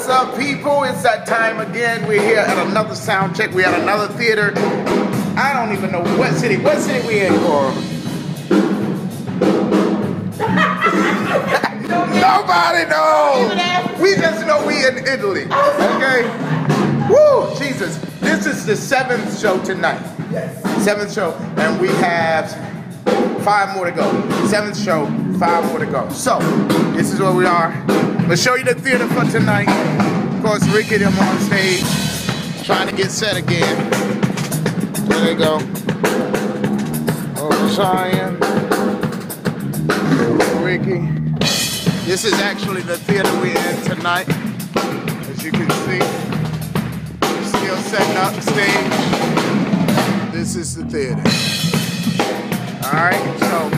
What's up, people? It's that time again. We're here at another sound check. We're at another theater. I don't even know what city. What city we in, Coral? Nobody knows. We just know we in Italy. Okay? Woo! Jesus. This is the 7th show tonight. Yes. 7th show. And we have 5 more to go. 7th show, 5 more to go. So, this is where we are. We'll show you the theater for tonight. Of course, Ricky and them on stage, trying to get set again. There they go. Oh, Cheyenne. Ricky. This is actually the theater we're in tonight. As you can see, we're still setting up the stage. This is the theater. Alright, so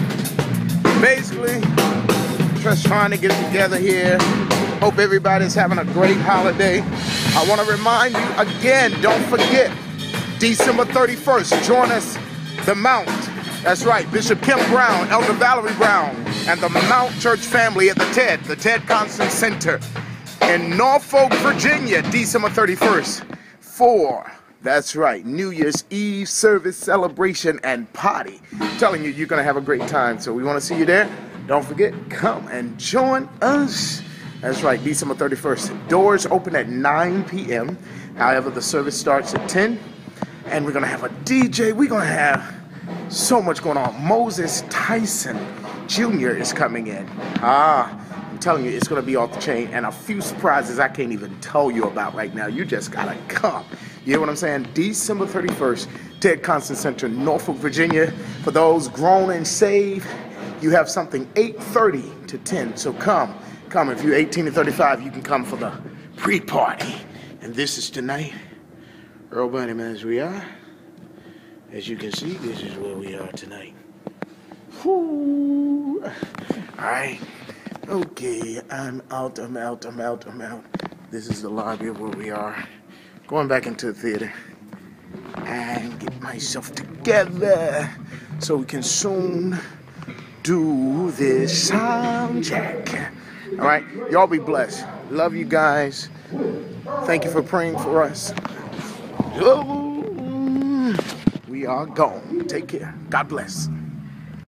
basically, just trying to get together here. Hope everybody's having a great holiday. I want to remind you again, don't forget, December 31st, join us, the Mount. That's right, Bishop Kim Brown, Elder Valerie Brown, and the Mount Church family at the Ted Constant Center in Norfolk, Virginia, December 31st, for, that's right, New Year's Eve service, celebration, and party. I'm telling you, you're going to have a great time, so we want to see you there. Don't forget, come and join us. That's right, December 31st. Doors open at 9 p.m. However, the service starts at 10. And we're going to have a DJ. We're going to have so much going on. Moses Tyson Jr. is coming in. I'm telling you, it's going to be off the chain. And a few surprises I can't even tell you about right now. You just got to come. You hear what I'm saying? December 31st, Ted Constant Center, Norfolk, Virginia. For those grown and saved, you have something 8:30 to 10. So come. If you're 18 to 35, you can come for the pre-party. And this is tonight. Earl Bunnyman, as we are. As you can see, this is where we are tonight. Whoo. All right. Okay, I'm out. This is the lobby of where we are. Going back into the theater and get myself together so we can soon do this sound check. All right, y'all be blessed. Love you guys. Thank you for praying for us. We are gone. Take care. God bless.